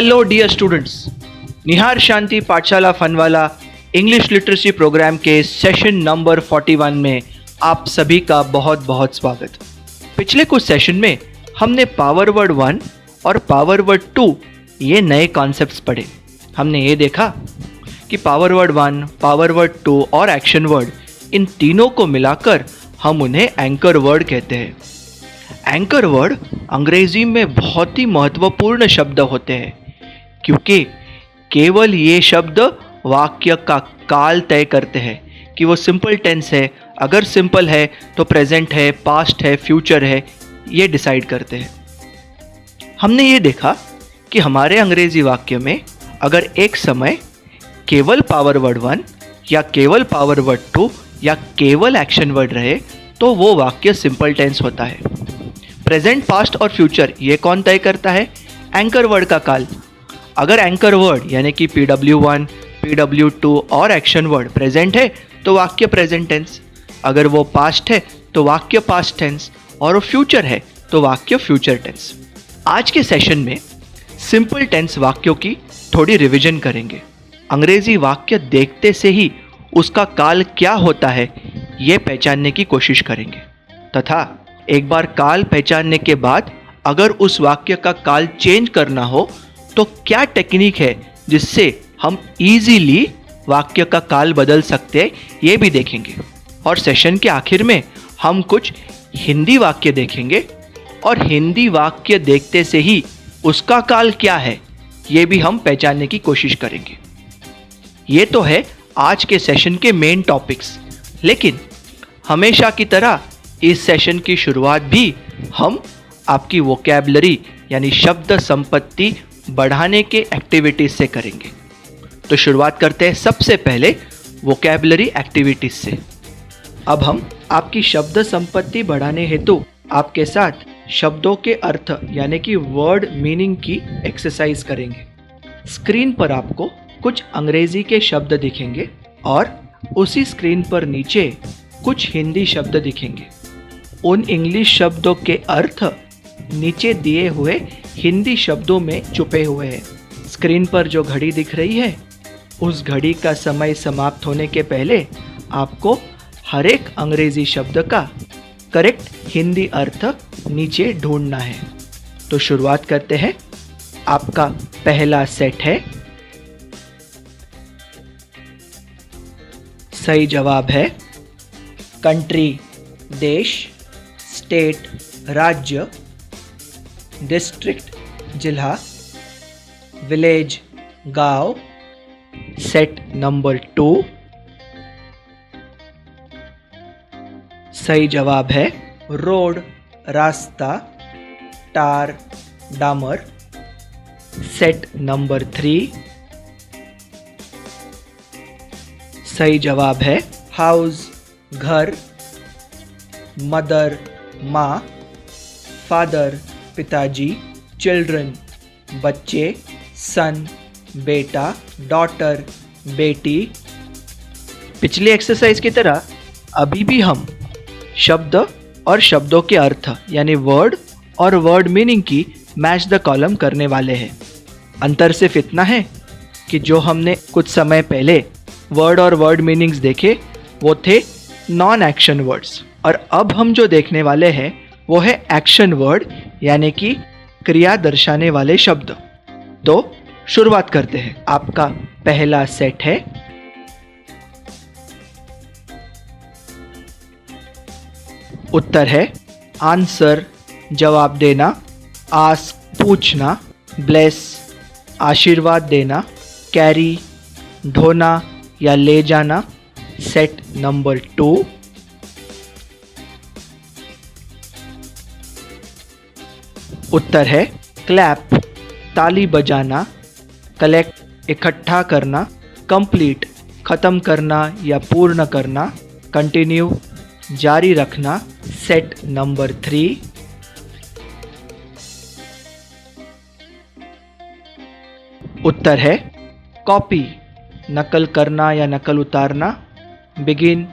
Hello dear students, निहार शांति पाठशाला फनवाला English literacy programme के session number 41 में आप सभी का बहुत बहुत स्वागत। पिछले कुछ सेशन में हमने पावर वर्ड 1 और पावर वर्ड 2 ये नए कॉन्सेप्ट्स पढ़े। हमने ये देखा कि पावर वर्ड 1, पावर वर्ड 2 और एक्शन वर्ड, इन तीनों को मिलाकर हम उन्हें एंकर वर्ड कहते हैं। एंकर वर्ड अंग्रेजी में बहुत ही महत्वपूर्ण शब्द होते हैं, क्योंकि केवल ये शब्द वाक्य का काल तय करते हैं कि वो सिंपल टेंस है, अगर सिंपल है तो प्रेजेंट है, पास्ट है, फ्यूचर है, ये डिसाइड करते हैं। हमने ये देखा कि हमारे अंग्रेजी वाक्य में अगर एक समय केवल पावर वर्ड 1 या केवल पावर वर्ड 2 या केवल एक्शन वर्ड रहे तो वो वाक्य सिंपल टेंस होता है। प्रेजेंट, पास्ट और फ्यूचर ये कौन तय करता है? एंकर वर्ड का काल। अगर एंकर वर्ड यानी कि PW1, PW2 और एक्शन वर्ड प्रेजेंट है तो वाक्य प्रेजेंट टेंस, अगर वो पास्ट है तो वाक्य पास्ट टेंस, और वो फ्यूचर है तो वाक्य फ्यूचर टेंस। आज के सेशन में सिंपल टेंस वाक्यों की थोड़ी रिवीजन करेंगे। अंग्रेजी वाक्य देखते से ही उसका काल क्या होता है ये पहचानने की कोशिश करेंगे, तथा एक बार काल पहचानने के बाद अगर उस वाक्य का काल चेंज करना हो तो क्या टेक्निक है जिससे हम इजीली वाक्य का काल बदल सकते हैं ये भी देखेंगे। और सेशन के आखिर में हम कुछ हिंदी वाक्य देखेंगे और हिंदी वाक्य देखते से ही उसका काल क्या है ये भी हम पहचानने की कोशिश करेंगे। ये तो है आज के सेशन के मेन टॉपिक्स, लेकिन हमेशा की तरह इस सेशन की शुरुआत भी हम आपकी वोकैबुलरी यानी शब्द संपत्ति बढ़ाने के एक्टिविटीज से करेंगे। तो शुरुआत करते हैं सबसे पहले वोकैबुलरी एक्टिविटीज से। अब हम आपकी शब्द संपत्ति बढ़ाने हेतु आपके साथ शब्दों के अर्थ यानी कि वर्ड मीनिंग की एक्सरसाइज करेंगे। स्क्रीन पर आपको कुछ अंग्रेजी के शब्द दिखेंगे और उसी स्क्रीन पर नीचे कुछ हिंदी शब्द दिखेंगे। उन इंग्लिश शब्दों के अर्थ नीचे दिए हुए हिंदी शब्दों में छुपे हुए हैं। स्क्रीन पर जो घड़ी दिख रही है उस घड़ी का समय समाप्त होने के पहले आपको हर एक अंग्रेजी शब्द का करेक्ट हिंदी अर्थ नीचे ढूंढना है। तो शुरुआत करते हैं। आपका पहला सेट है, सही जवाब है कंट्री देश, स्टेट राज्य, डिस्ट्रिक्ट जिला, विलेज गांव। सेट नंबर 2, सही जवाब है रोड रास्ता, टार डामर। सेट नंबर 3, सही जवाब है हाउस घर, मदर माँ, फादर पिताजी, चिल्ड्रन बच्चे, सन बेटा, डॉटर बेटी। पिछली एक्सरसाइज की तरह अभी भी हम शब्द और शब्दों के अर्थ यानी वर्ड और वर्ड मीनिंग की मैच द कॉलम करने वाले हैं। अंतर सिर्फ इतना है कि जो हमने कुछ समय पहले वर्ड और वर्ड मीनिंग्स देखे वो थे नॉन एक्शन वर्ड्स, और अब हम जो देखने वाले हैं वो है एक्शन वर्ड यानी कि क्रिया दर्शाने वाले शब्द। तो शुरुआत करते हैं। आपका पहला सेट है, उत्तर है आंसर जवाब देना, आस्क पूछना, ब्लेस आशीर्वाद देना, कैरी ढोना या ले जाना। सेट नंबर 2, उत्तर है क्लैप ताली बजाना, कलेक्ट इकट्ठा करना, कंप्लीट खत्म करना या पूर्ण करना, कंटिन्यू जारी रखना। सेट नंबर 3, उत्तर है कॉपी नकल करना या नकल उतारना, बिगिन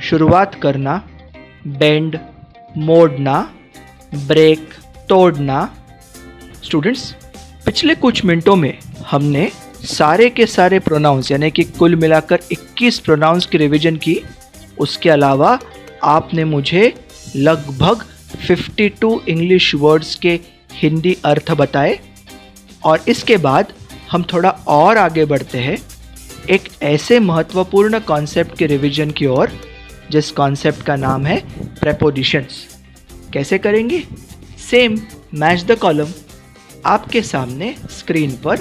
शुरुआत करना, बेंड मोड़ना, ब्रेक तोड़ना। स्टूडेंट्स, पिछले कुछ मिनटों में हमने सारे के सारे प्रोनाउंस यानी कि कुल मिलाकर 21 प्रोनाउंस की रिवीजन की। उसके अलावा आपने मुझे लगभग 52 इंग्लिश वर्ड्स के हिंदी अर्थ बताए। और इसके बाद हम थोड़ा और आगे बढ़ते हैं एक ऐसे महत्वपूर्ण कॉन्सेप्ट के रिवीजन की ओर जिस कॉन्सेप्ट का नाम है प्रेपोजिशंस। कैसे करेंगे? Same match the column. आपके सामने स्क्रीन पर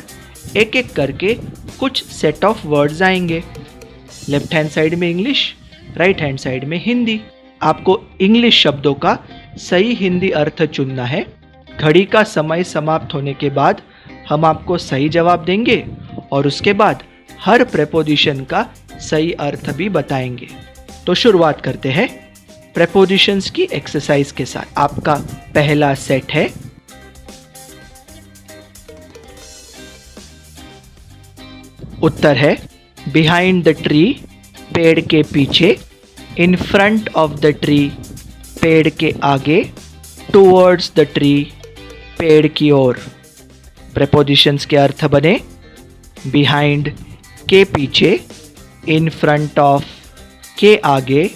एक एक करके कुछ सेट ऑफ वर्ड्स आएंगे। लेफ्ट हैंड साइड में इंग्लिश, राइट हैंड साइड में हिंदी। आपको इंग्लिश शब्दों का सही हिंदी अर्थ चुनना है। घड़ी का समय समाप्त होने के बाद हम आपको सही जवाब देंगे और उसके बाद हर प्रेपोजिशन का सही अर्थ भी बताएंगे। तो शुरुआत करते हैं प्रेपोजिशंस की एक्सरसाइज के साथ। आपका पहला सेट है उत्तर है बिहाइंड द ट्री, पेड़ के पीछे, in front of the tree, पेड़ के आगे, टुवर्ड्स द ट्री, पेड़ की ओर। प्रेपोजिशंस के अर्थ बने बिहाइंड के पीछे, इन फ्रंट ऑफ के आगे,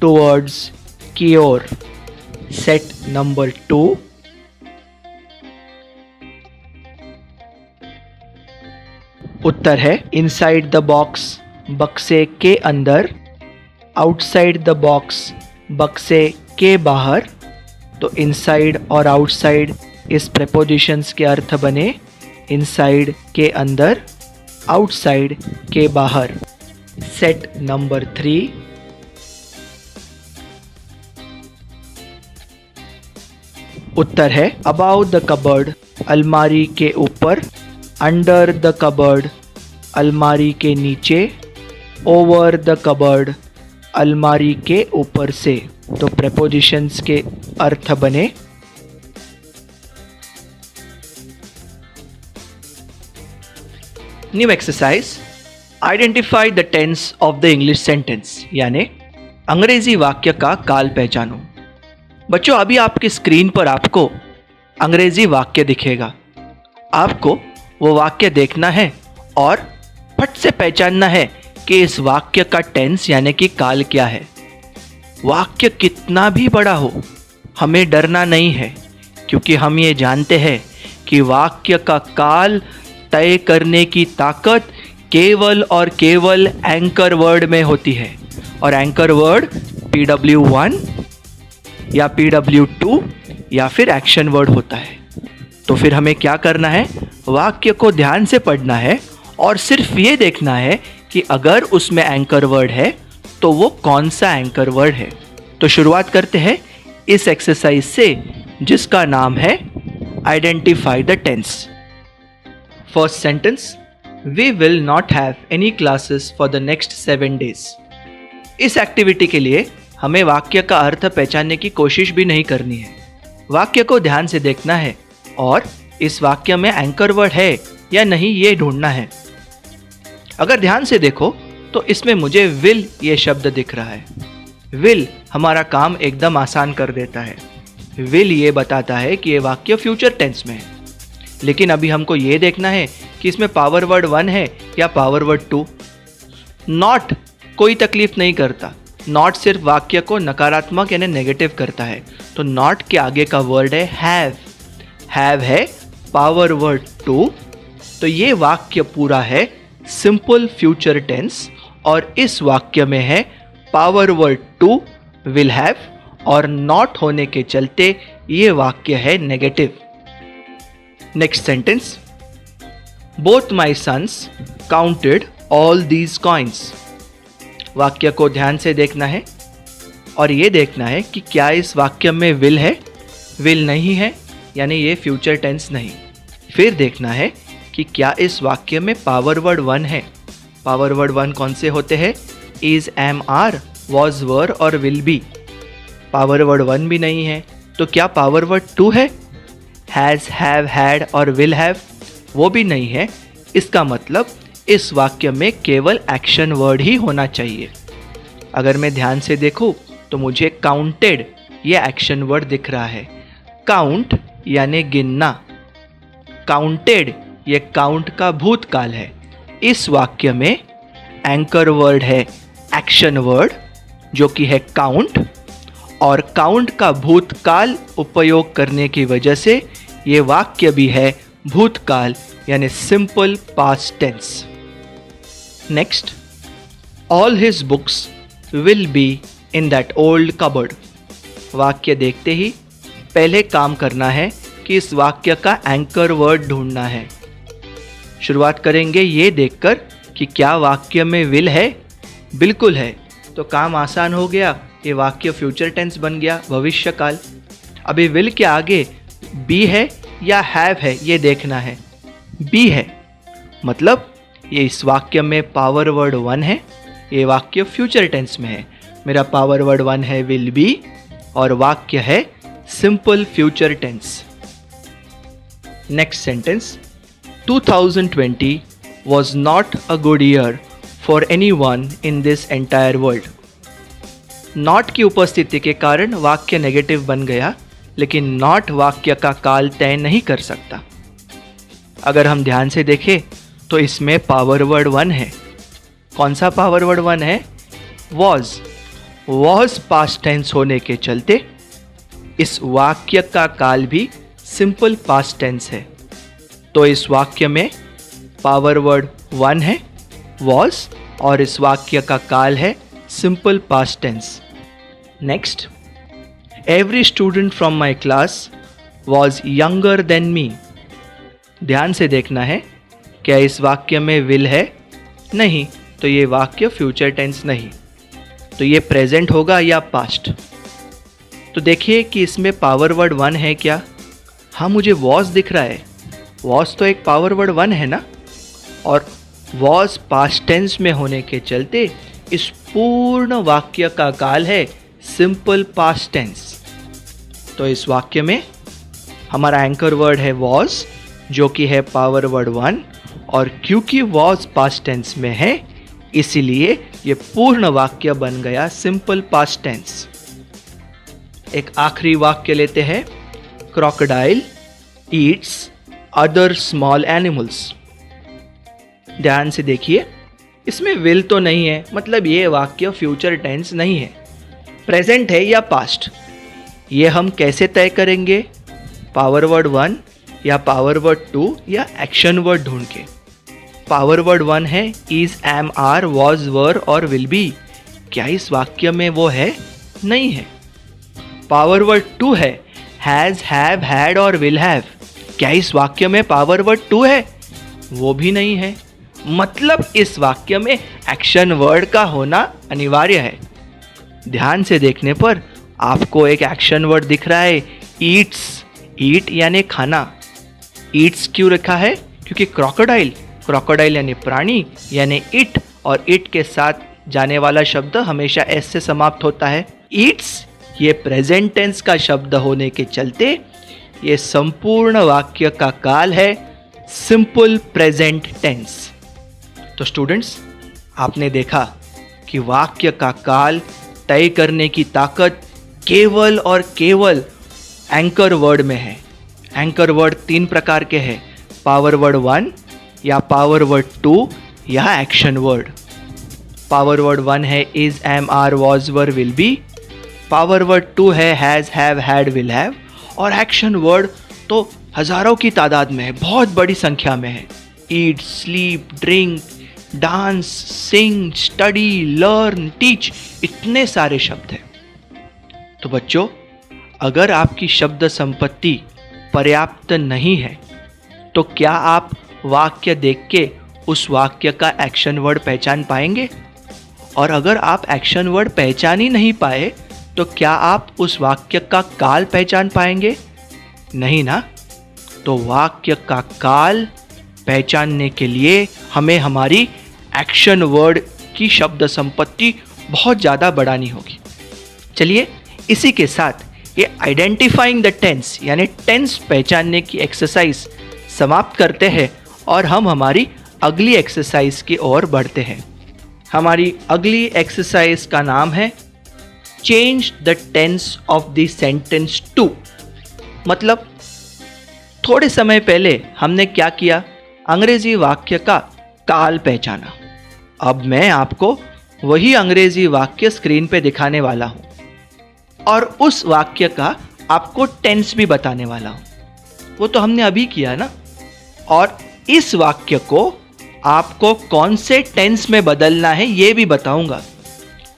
टुवर्ड्स की ओर। सेट नंबर 2 उत्तर है इनसाइड द बॉक्स, बक्से के अंदर, आउटसाइड द बॉक्स, बक्से के बाहर। तो इनसाइड और आउटसाइड इस प्रेपोजिशंस के अर्थ बने इनसाइड के अंदर, आउटसाइड के बाहर। सेट नंबर 3 उत्तर है अबाउट द कबर्ड, अलमारी के ऊपर, अंडर द कबर्ड, अलमारी के नीचे, ओवर द कबर्ड, अलमारी के ऊपर से। तो प्रेपोजिशंस के अर्थ बने new exercise, identify the tense of the English sentence, यानी अंग्रेजी वाक्य का काल पहचानो। बच्चों, अभी आपकी स्क्रीन पर आपको अंग्रेजी वाक्य दिखेगा। आपको वो वाक्य देखना है और फट से पहचानना है कि इस वाक्य का टेंस यानी कि काल क्या है। वाक्य कितना भी बड़ा हो, हमें डरना नहीं है, क्योंकि हम ये जानते हैं कि वाक्य का काल तय करने की ताकत केवल और केवल एंकर वर्ड में होती है। और एंकर वर्ड PW1 या PW2 या फिर एक्शन वर्ड होता है। तो फिर हमें क्या करना है? वाक्य को ध्यान से पढ़ना है और सिर्फ ये देखना है कि अगर उसमें एंकर वर्ड है तो वो कौन सा एंकर वर्ड है। तो शुरुआत करते हैं इस एक्सरसाइज से जिसका नाम है identify the tense. First sentence, we will not have any classes for the next 7 days। इस एक्टिविटी के लिए हमें वाक्य का अर्थ पहचानने की कोशिश भी नहीं करनी है। वाक्य को ध्यान से देखना है और इस वाक्य में एंकर वर्ड है या नहीं ये ढूंढना है। अगर ध्यान से देखो तो इसमें मुझे विल ये शब्द दिख रहा है। विल हमारा काम एकदम आसान कर देता है। विल ये बताता है कि ये वाक्य फ्यूचर टेंस में है। लेकिन अभी हमको ये देखना है कि इसमें पावर वर्ड 1 है या पावर वर्ड 2। नॉट कोई तकलीफ नहीं करता। नॉट सिर्फ वाक्य को नकारात्मक यानी नेगेटिव करता है। तो नॉट के आगे का वर्ड है हैव। हैव है पावर वर्ड 2। तो ये वाक्य पूरा है सिंपल फ्यूचर टेंस और इस वाक्य में है पावर वर्ड 2 विल हैव और नॉट होने के चलते ये वाक्य है negative. Next sentence, both my sons counted all these coins. वाक्य को ध्यान से देखना है और ये देखना है कि क्या इस वाक्य में विल है। विल नहीं है यानी ये फ्यूचर टेंस नहीं। फिर देखना है कि क्या इस वाक्य में पावर वर्ड 1 है। पावर वर्ड 1 कौन से होते हैं? इज, एम, आर, वॉज, वर और विल बी। पावर वर्ड 1 भी नहीं है तो क्या पावर वर्ड 2 है? हैज़, हैव, हैड और विल हैव, वो भी नहीं है। इसका मतलब इस वाक्य में केवल एक्शन वर्ड ही होना चाहिए। अगर मैं ध्यान से देखूं तो मुझे काउंटेड ये एक्शन वर्ड दिख रहा है। काउंट यानी गिनना, काउंटेड, ये काउंट का भूतकाल है। इस वाक्य में एंकर वर्ड है एक्शन वर्ड जो कि है काउंट, और काउंट का भूतकाल उपयोग करने की वजह से ये वाक्य भी है भूतकाल यानी simple past tense. Next, all his books will be in that old cupboard. वाक्य देखते ही पहले काम करना है कि इस वाक्य का एंकर वर्ड ढूंढना है। शुरुआत करेंगे ये देखकर कि क्या वाक्य में विल है। बिल्कुल है, तो काम आसान हो गया। ये वाक्य फ्यूचर टेंस बन गया, भविष्यकाल। अभी विल के आगे बी है या हैव है ये देखना है। बी है मतलब ये इस वाक्य में पावर वर्ड वन है। ये वाक्य फ्यूचर टेंस में है। मेरा पावर वर्ड वन है विल बी और वाक्य है simple future tense. Next sentence, 2020 was not a good year for anyone in this entire world. Not की उपस्थिति के कारण वाक्य नेगेटिव बन गया, लेकिन नॉट वाक्य का काल तय नहीं कर सकता। अगर हम ध्यान से देखें तो इसमें पावर वर्ड वन है। कौन सा पावर वर्ड वन है? वॉज। वॉज पास्ट टेंस होने के चलते इस वाक्य का काल भी सिंपल पास्ट टेंस है। तो इस वाक्य में पावर वर्ड वन है वॉज और इस वाक्य का काल है simple past tense. Next, every student from my class was younger than me. ध्यान से देखना है, क्या इस वाक्य में विल है? नहीं, तो ये वाक्य फ्यूचर टेंस नहीं, तो ये प्रेजेंट होगा या पास्ट। तो देखिए कि इसमें पावर वर्ड वन है क्या? हाँ, मुझे वॉज दिख रहा है। वॉज तो एक पावर वर्ड वन है ना, और वॉज पास्ट टेंस में होने के चलते इस पूर्ण वाक्य का काल है सिंपल पास्ट टेंस। तो इस वाक्य में हमारा एंकर वर्ड है वॉज जो कि है पावर वर्ड वन, और क्योंकि वॉज पास्ट टेंस में है इसीलिए ये पूर्ण वाक्य बन गया सिंपल पास्ट टेंस। एक आखिरी वाक्य लेते हैं, crocodile Yeats other small animals. ध्यान से देखिए, इसमें विल तो नहीं है, मतलब ये वाक्य फ्यूचर टेंस नहीं है। प्रेजेंट है या पास्ट, ये हम कैसे तय करेंगे? पावर वर्ड वन या पावर वर्ड टू या एक्शन वर्ड ढूंढ के। पावर वर्ड वन है इज, एम, आर, वॉज, वर और विल बी। क्या इस वाक्य में वो है? नहीं है। पावर वर्ड टू है हैज, हैव, हैड और विल हैव। क्या इस वाक्य में पावर वर्ड टू है? वो भी नहीं है। मतलब इस वाक्य में एक्शन वर्ड का होना अनिवार्य है। ध्यान से देखने पर आपको एक एक्शन वर्ड दिख रहा है, ईट्स। ईट यानी खाना। ईट्स क्यों रखा है? क्योंकि क्रोकोडाइल, क्रोकोडाइल यानी प्राणी, यानी इट, और इट के साथ जाने वाला शब्द हमेशा एस से समाप्त होता है। ईट्स ये प्रेजेंट टेंस का शब्द होने के चलते ये संपूर्ण वाक्य का काल है सिंपल प्रेजेंट टेंस। तो स्टूडेंट्स, आपने देखा कि वाक्य का काल तय करने की ताकत केवल और केवल एंकर वर्ड में है। एंकर वर्ड तीन प्रकार के हैं, पावर वर्ड वन या पावर वर्ड टू या action word. Power word one है is, am, are, was, were, will be. Power word two है has, have, had, will have. और एक्शन वर्ड तो हजारों की तादाद में है, बहुत बड़ी संख्या में है। ईट, स्लीप, ड्रिंक, डांस, सिंग, स्टडी, लर्न, टीच, इतने सारे शब्द हैं। तो बच्चों, अगर आपकी शब्द संपत्ति पर्याप्त नहीं है तो क्या आप वाक्य देख के उस वाक्य का एक्शन वर्ड पहचान पाएंगे? और अगर आप एक्शन वर्ड पहचान ही नहीं पाए तो क्या आप उस वाक्य का काल पहचान पाएंगे? नहीं ना। तो वाक्य का काल पहचानने के लिए हमें हमारी एक्शन वर्ड की शब्द संपत्ति बहुत ज़्यादा बढ़ानी होगी। चलिए इसी के साथ ये आइडेंटिफाइंग द टेंस यानी टेंस पहचानने की एक्सरसाइज समाप्त करते हैं और हम हमारी अगली एक्सरसाइज की ओर बढ़ते हैं। हमारी अगली एक्सरसाइज का नाम है change the tense of the sentence to. मतलब थोड़े समय पहले हमने क्या किया, अंग्रेजी वाक्य का काल पहचाना। अब मैं आपको वही अंग्रेजी वाक्य स्क्रीन पे दिखाने वाला हूं और उस वाक्य का आपको टेंस भी बताने वाला हूं। वो तो हमने अभी किया ना। और इस वाक्य को आपको कौन से टेंस में बदलना है ये भी बताऊंगा।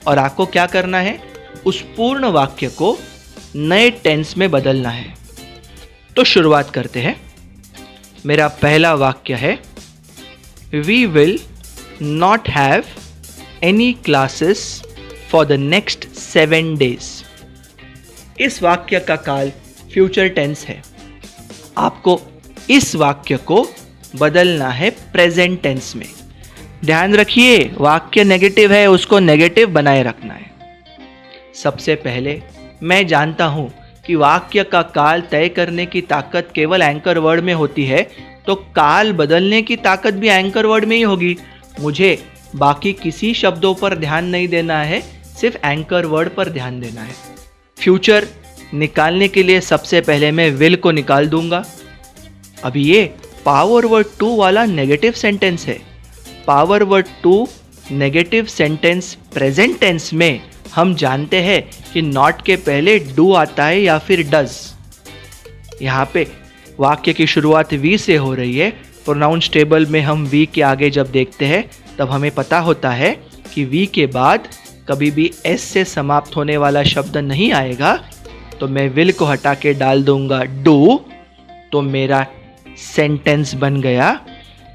और आपको क्या करना है, उस पूर्ण वाक्य को नए टेंस में बदलना है। तो शुरुआत करते हैं। मेरा पहला वाक्य है, we will not have any classes for the next 7 days। इस वाक्य का काल फ्यूचर टेंस है। आपको इस वाक्य को बदलना है प्रेजेंट टेंस में। ध्यान रखिए, वाक्य नेगेटिव है, उसको नेगेटिव बनाए रखना है। सबसे पहले मैं जानता हूं कि वाक्य का काल तय करने की ताकत केवल एंकर वर्ड में होती है, तो काल बदलने की ताकत भी एंकर वर्ड में ही होगी। मुझे बाकी किसी शब्दों पर ध्यान नहीं देना है, सिर्फ एंकर वर्ड पर ध्यान देना है। फ्यूचर निकालने के लिए सबसे पहले मैं विल को निकाल दूंगा। अभी ये पावर वर्ड टू वाला नेगेटिव सेंटेंस है। Power word two negative sentence present tense में हम जानते हैं कि नॉट के पहले डू आता है या फिर डज। यहाँ पे वाक्य की शुरुआत वी से हो रही है। प्रोनाउंस टेबल में हम वी के आगे जब देखते हैं तब हमें पता होता है कि वी के बाद कभी भी एस से समाप्त होने वाला शब्द नहीं आएगा। तो मैं विल को हटा के डाल दूंगा डू, तो मेरा सेंटेंस बन गया,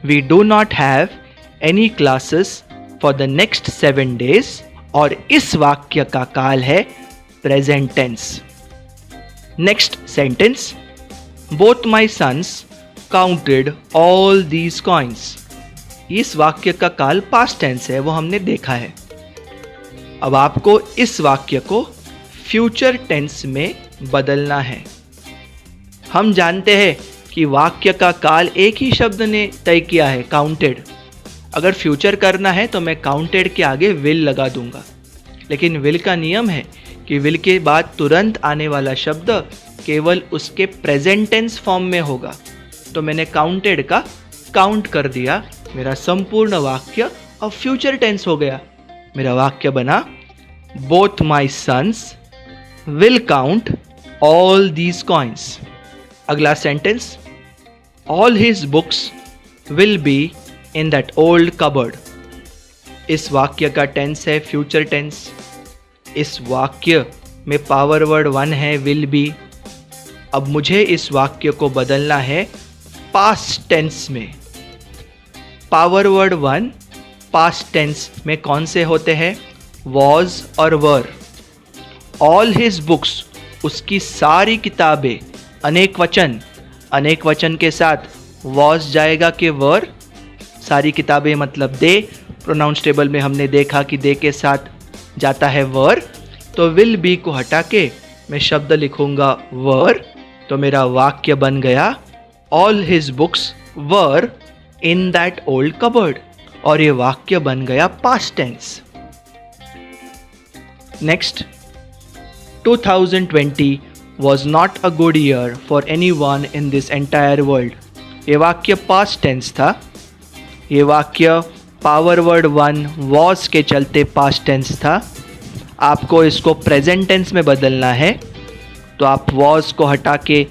we do not have any classes for the next 7 days। और इस वाक्य का काल है present tense. Next sentence, both my sons counted all these coins. इस वाक्य का काल पास्ट टेंस है, वो हमने देखा है। अब आपको इस वाक्य को फ्यूचर टेंस में बदलना है। हम जानते हैं कि वाक्य का काल एक ही शब्द ने तय किया है, काउंटेड। अगर फ्यूचर करना है तो मैं काउंटेड के आगे विल लगा दूंगा, लेकिन विल का नियम है कि विल के बाद तुरंत आने वाला शब्द केवल उसके प्रेजेंट टेंस फॉर्म में होगा। तो मैंने काउंटेड का काउंट कर दिया, मेरा संपूर्ण वाक्य अब फ्यूचर टेंस हो गया। मेरा वाक्य बना, both my sons will count all these coins. अगला sentence, all his books will be in that old cupboard. इस वाक्य का टेंस है फ्यूचर टेंस। इस वाक्य में पावर वर्ड 1 है, विल बी। अब मुझे इस वाक्य को बदलना है पास्ट टेंस में। पावर वर्ड 1 पास्ट टेंस में कौन से होते हैं, वॉज और वर। ऑल हिज बुक्स, उसकी सारी किताबें, अनेक वचन। अनेक वचन के साथ वॉज जाएगा कि वर। सारी किताबें मतलब दे। प्रोनाउंस टेबल में हमने देखा कि दे के साथ जाता है वर। तो विल बी को हटा के मैं शब्द लिखूंगा वर। तो मेरा वाक्य बन गया, all his books were in that old cupboard. और ये वाक्य बन गया past tense. Next, 2020 was not a good year for anyone in this entire world। ये वाक्य पास्ट टेंस था। ये वाक्य पावर वर्ड 1 was के चलते पास्ट टेंस था। आपको इसको प्रेजेंट टेंस में बदलना है, तो आप was को हटा के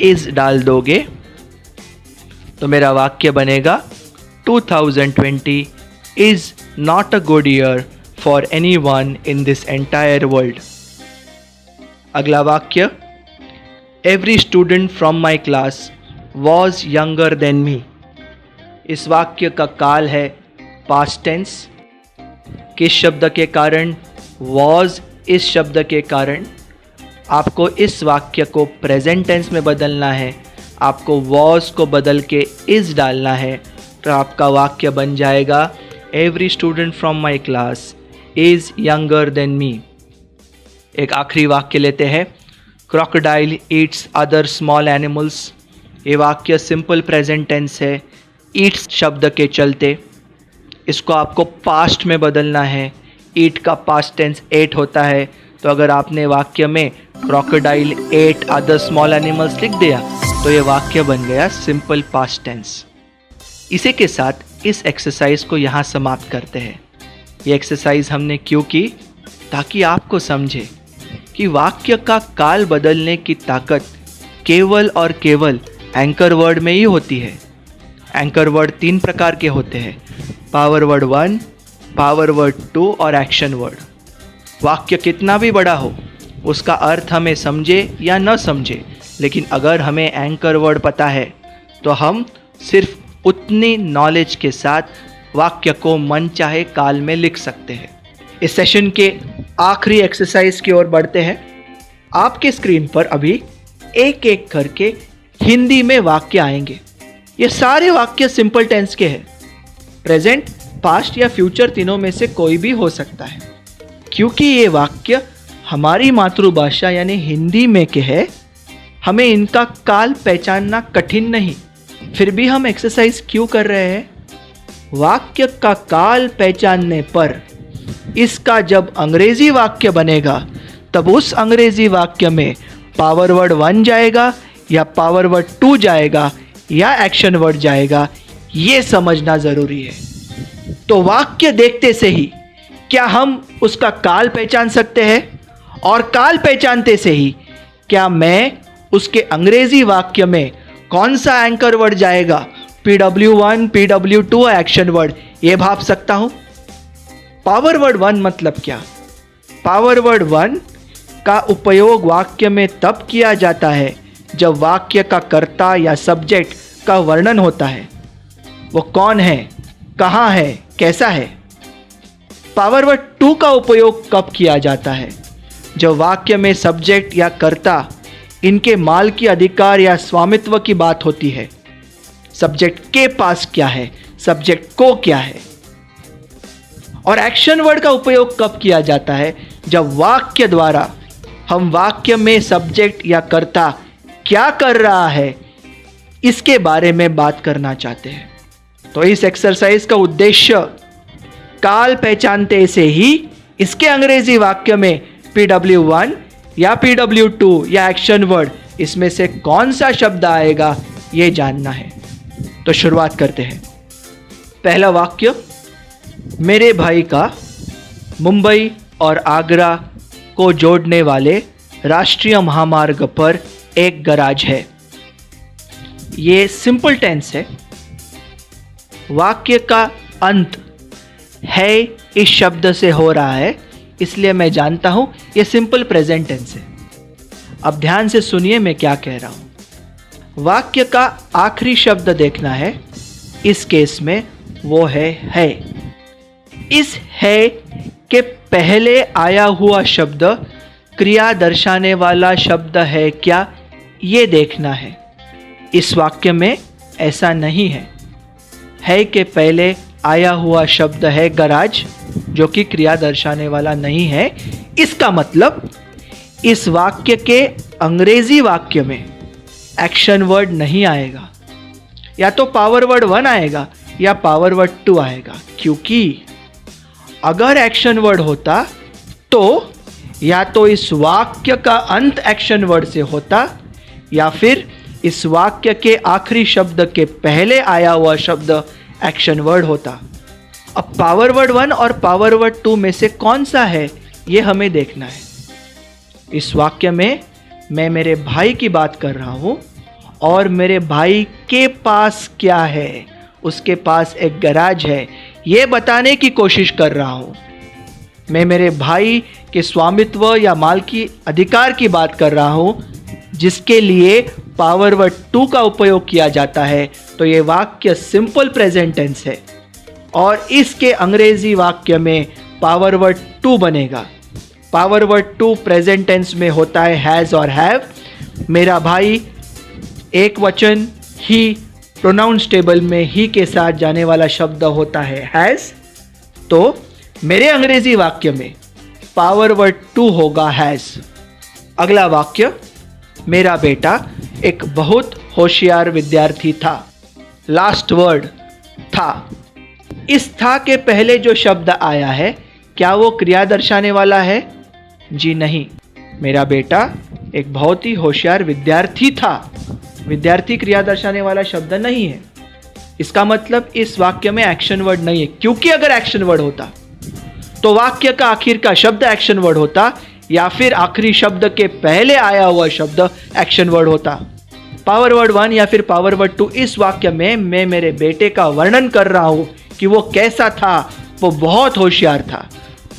is डाल दोगे। तो मेरा वाक्य बनेगा, 2020 is not a good year for anyone in this entire world। अगला वाक्य, every student from my class was younger than मी। इस वाक्य का काल है पास्ट टेंस। किस शब्द के कारण, वॉज इस शब्द के कारण। आपको इस वाक्य को प्रेजेंट टेंस में बदलना है। आपको वॉज को बदल के इज डालना है, तो आपका वाक्य बन जाएगा, every student from my class is younger than मी। एक आखिरी वाक्य लेते हैं, crocodile Yeats other small animals. ये वाक्य सिंपल प्रेजेंट टेंस है, ईट्स शब्द के चलते। इसको आपको पास्ट में बदलना है। ईट का पास्ट टेंस एट होता है, तो अगर आपने वाक्य में crocodile eight other small animals लिख दिया तो ये वाक्य बन गया सिंपल पास्ट टेंस। इसी के साथ इस एक्सरसाइज को यहाँ समाप्त करते हैं। ये एक्सरसाइज हमने क्यों की? ताकि आपको समझे कि वाक्य का काल बदलने की ताकत केवल और केवल एंकर वर्ड में ही होती है। एंकर वर्ड 3 प्रकार के होते हैं, पावर वर्ड 1, पावर वर्ड 2 और एक्शन वर्ड। वाक्य कितना भी बड़ा हो, उसका अर्थ हमें समझे या न समझे, लेकिन अगर हमें एंकर वर्ड पता है तो हम सिर्फ उतनी नॉलेज के साथ वाक्य को मन चाहे काल में लिख सकते हैं। इस सेशन के आखिरी एक्सरसाइज की ओर बढ़ते हैं। आपके स्क्रीन पर अभी एक एक करके हिंदी में वाक्य आएंगे। ये सारे वाक्य सिंपल टेंस के हैं। प्रेजेंट, पास्ट या फ्यूचर तीनों में से कोई भी हो सकता है। क्योंकि ये वाक्य हमारी मातृभाषा यानी हिंदी में के है, हमें इनका काल पहचानना कठिन नहीं। फिर भी हम एक्सरसाइज क्यों कर रहे हैं? वाक्य का काल पहचानने पर इसका जब अंग्रेजी वाक्य बनेगा तब उस अंग्रेजी वाक्य में पावर वर्ड 1 जाएगा या पावर वर्ड 2 जाएगा या एक्शन वर्ड जाएगा, ये समझना जरूरी है। तो वाक्य देखते से ही क्या हम उसका काल पहचान सकते हैं? और काल पहचानते से ही क्या मैं उसके अंग्रेजी वाक्य में कौन सा एंकर वर्ड जाएगा, PW1, PW2 और एक्शन वर्ड, ये भाप सकता हूं? पावर वर्ड 1 मतलब क्या? पावर वर्ड 1 का उपयोग वाक्य में तब किया जाता है जब वाक्य का कर्ता या सब्जेक्ट का वर्णन होता है। वो कौन है, कहाँ है, कैसा है। पावर वर्ड 2 का उपयोग कब किया जाता है? जब वाक्य में सब्जेक्ट या कर्ता, इनके मालकी अधिकार या स्वामित्व की बात होती है। सब्जेक्ट के पास क्या है, सब्जेक्ट को क्या है। और एक्शन वर्ड का उपयोग कब किया जाता है? जब वाक्य द्वारा हम वाक्य में सब्जेक्ट या कर्ता क्या कर रहा है इसके बारे में बात करना चाहते हैं। तो इस एक्सरसाइज का उद्देश्य काल पहचानते से ही इसके अंग्रेजी वाक्य में PW1 या PW2 या एक्शन वर्ड, इसमें से कौन सा शब्द आएगा ये जानना है। तो शुरुआत करते हैं। पहला वाक्य, मेरे भाई का मुंबई और आगरा को जोड़ने वाले राष्ट्रीय महामार्ग पर एक गैराज है। ये सिंपल टेंस है। वाक्य का अंत है इस शब्द से हो रहा है, इसलिए मैं जानता हूं ये सिंपल प्रेजेंट टेंस है। अब ध्यान से सुनिए मैं क्या कह रहा हूं। वाक्य का आखिरी शब्द देखना है। इस केस में वो है। इस है के पहले आया हुआ शब्द क्रिया दर्शाने वाला शब्द है क्या, ये देखना है। इस वाक्य में ऐसा नहीं है के पहले आया हुआ शब्द है गराज, जो कि क्रिया दर्शाने वाला नहीं है। इसका मतलब इस वाक्य के अंग्रेजी वाक्य में एक्शन वर्ड नहीं आएगा। या तो पावर वर्ड 1 आएगा या पावर वर्ड 2 आएगा। क्योंकि अगर एक्शन वर्ड होता तो या तो इस वाक्य का अंत एक्शन वर्ड से होता या फिर इस वाक्य के आखिरी शब्द के पहले आया हुआ शब्द एक्शन वर्ड होता। अब पावर वर्ड 1 और पावर वर्ड 2 में से कौन सा है ये हमें देखना है। इस वाक्य में मैं मेरे भाई की बात कर रहा हूं और मेरे भाई के पास क्या है, उसके पास एक गैराज है, ये बताने की कोशिश कर रहा हूं। मैं मेरे भाई के स्वामित्व या मालकी अधिकार की बात कर रहा हूं, जिसके लिए पावर वर्ड 2 का उपयोग किया जाता है। तो ये वाक्य सिंपल प्रेजेंट टेंस है और इसके अंग्रेजी वाक्य में पावर वर्ड 2 बनेगा। पावर वर्ड 2 प्रेजेंट टेंस में होता है हैज़ और हैव। मेरा भाई एक वचन ही, प्रोनाउंस टेबल में ही के साथ जाने वाला शब्द होता है हैज़। तो मेरे अंग्रेजी वाक्य में पावर वर्ड 2 होगा हैज़। अगला वाक्य, मेरा बेटा एक बहुत होशियार विद्यार्थी था। लास्ट वर्ड था। इस था के पहले जो शब्द आया है क्या वो क्रिया दर्शाने वाला है? जी नहीं। मेरा बेटा एक बहुत ही होशियार विद्यार्थी था। विद्यार्थी क्रिया दर्शाने वाला शब्द नहीं है। इसका मतलब इस वाक्य में एक्शन वर्ड नहीं है, क्योंकि अगर एक्शन वर्ड होता तो वाक्य का आखिर का शब्द एक्शन वर्ड होता या फिर आखिरी शब्द के पहले आया हुआ शब्द एक्शन वर्ड होता। पावर वर्ड 1 या फिर पावर वर्ड 2 इस वाक्य में मैं मेरे बेटे का वर्णन कर रहा हूं कि वो कैसा था, वो बहुत होशियार था।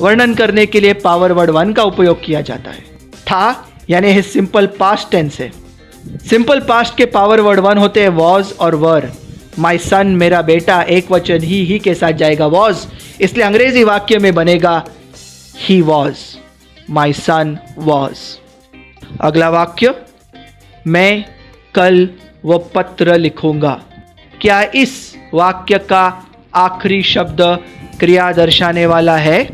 वर्णन करने के लिए पावर वर्ड 1 का उपयोग किया जाता है। था यानी सिंपल पास्ट टेंस है। सिंपल पास्ट के पावर वर्ड 1 होते हैं वॉज और वर। माई सन, मेरा बेटा, एक वचन ही के साथ जाएगा वॉज, इसलिए अंग्रेजी वाक्य में बनेगा he was, my sun was. अगला वाक्य, मैं कल वो पत्र लिखूंगा। क्या इस वाक्य का आखिरी शब्द क्रिया दर्शाने वाला है?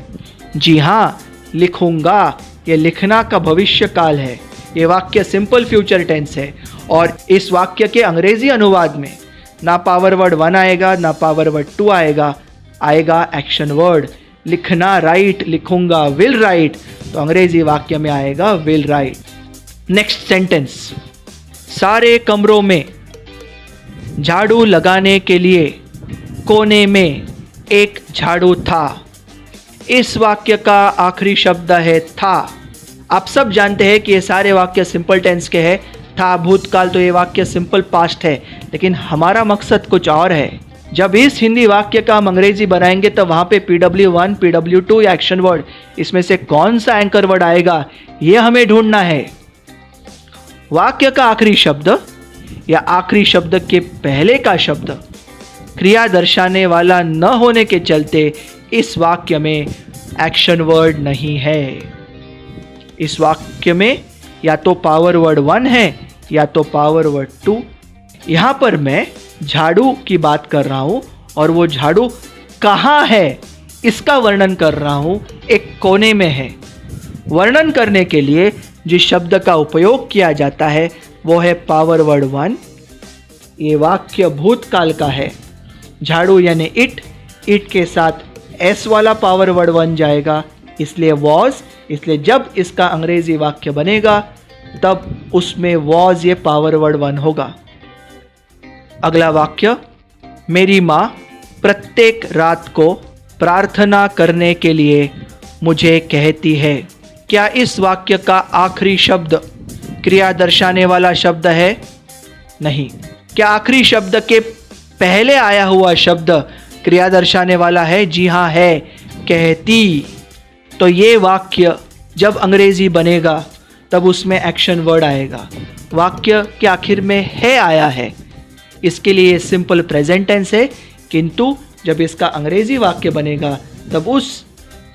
जी हाँ, लिखूंगा ये लिखना का भविष्य काल है। ये वाक्य सिंपल फ्यूचर टेंस है और इस वाक्य के अंग्रेजी अनुवाद में ना पावर वर्ड 1 आएगा ना पावर वर्ड 2 आएगा, आएगा एक्शन वर्ड। लिखना राइट, लिखूंगा विल राइट, तो अंग्रेजी वाक्य में आएगा विल राइट। नेक्स्ट सेंटेंस, सारे कमरों में झाड़ू लगाने के लिए कोने में एक झाड़ू था। इस वाक्य का आखिरी शब्द है था। आप सब जानते हैं कि ये सारे वाक्य सिंपल टेंस के हैं। था भूतकाल, तो ये वाक्य सिंपल पास्ट है, लेकिन हमारा मकसद कुछ और है। जब इस हिंदी वाक्य का हम अंग्रेजी बनाएंगे तो वहाँ पे PW1, PW2 या एक्शन वर्ड, इसमें से कौन सा एंकर वर्ड आएगा ये हमें ढूंढना है। वाक्य का आखिरी शब्द या आखिरी शब्द के पहले का शब्द क्रिया दर्शाने वाला न होने के चलते इस वाक्य में एक्शन वर्ड नहीं है। इस वाक्य में या तो पावर वर्ड 1 है या तो पावर वर्ड 2। यहाँ पर मैं झाड़ू की बात कर रहा हूँ और वो झाड़ू कहाँ है इसका वर्णन कर रहा हूँ, एक कोने में है। वर्णन करने के लिए जिस शब्द का उपयोग किया जाता है वो है पावर वर्ड 1। ये वाक्य भूतकाल का है। झाड़ू यानी इट के साथ एस वाला पावर वर्ड 1 जाएगा, इसलिए वॉज। इसलिए जब इसका अंग्रेजी वाक्य बनेगा तब उसमें वॉज ये पावर वर्ड 1 होगा। अगला वाक्य, मेरी माँ प्रत्येक रात को प्रार्थना करने के लिए मुझे कहती है। क्या इस वाक्य का आखिरी शब्द क्रिया दर्शाने वाला शब्द है? नहीं। क्या आखिरी शब्द के पहले आया हुआ शब्द क्रिया दर्शाने वाला है? जी हाँ है, कहती। तो ये वाक्य जब अंग्रेजी बनेगा तब उसमें एक्शन वर्ड आएगा। वाक्य के आखिर में है आया है, इसके लिए सिंपल प्रेजेंट टेंस है, किंतु जब इसका अंग्रेजी वाक्य बनेगा तब उस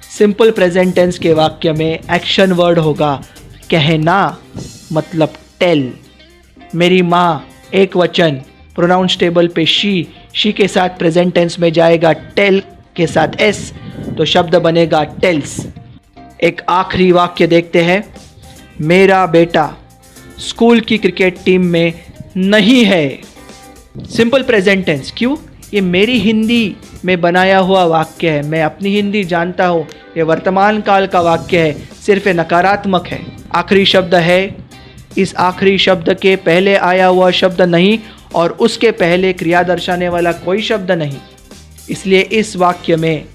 सिंपल प्रेजेंट टेंस के वाक्य में एक्शन वर्ड होगा कहना, मतलब टेल। मेरी माँ एक वचन, प्रोनाउंस टेबल पे शी के साथ प्रेजेंट टेंस में जाएगा टेल के साथ एस, तो शब्द बनेगा टेल्स। एक आखिरी वाक्य देखते हैं, मेरा बेटा स्कूल की क्रिकेट टीम में नहीं है। सिंपल प्रेजेंट टेंस, क्यों? ये मेरी हिंदी में बनाया हुआ वाक्य है, मैं अपनी हिंदी जानता हूँ, ये वर्तमान काल का वाक्य है, सिर्फ नकारात्मक है। आखिरी शब्द है, इस आखिरी शब्द के पहले आया हुआ शब्द नहीं और उसके पहले क्रिया दर्शाने वाला कोई शब्द नहीं, इसलिए इस वाक्य में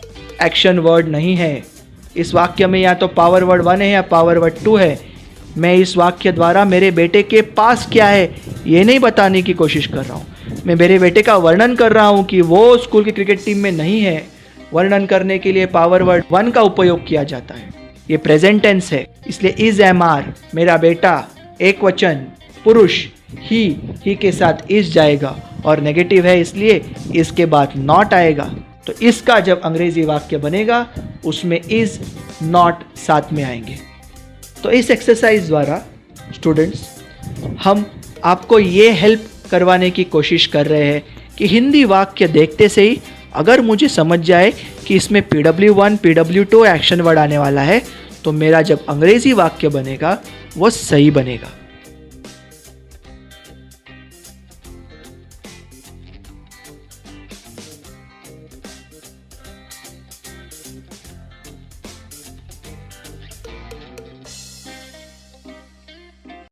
एक्शन वर्ड नहीं है। इस वाक्य में या तो पावर वर्ड 1 है या पावर वर्ड 2 है। मैं इस वाक्य द्वारा मेरे बेटे के पास क्या है ये नहीं बताने की कोशिश कर रहा हूँ, मैं मेरे बेटे का वर्णन कर रहा हूँ कि वो स्कूल की क्रिकेट टीम में नहीं है। वर्णन करने के लिए पावर वर्ड 1 का उपयोग किया जाता है। ये प्रेजेंट टेंस है, इसलिए इज एम आर, मेरा बेटा एक वचन, पुरुष ही के साथ इस जाएगा और नेगेटिव है इसलिए इसके बाद नॉट आएगा। तो इसका जब अंग्रेजी वाक्य बनेगा उसमें इज नॉट साथ में आएंगे। तो इस एक्सरसाइज द्वारा स्टूडेंट्स हम आपको ये हेल्प करवाने की कोशिश कर रहे हैं कि हिंदी वाक्य देखते से ही अगर मुझे समझ जाए कि इसमें PW1, PW2 एक्शन वर्ड आने वाला है तो मेरा जब अंग्रेजी वाक्य बनेगा वो सही बनेगा।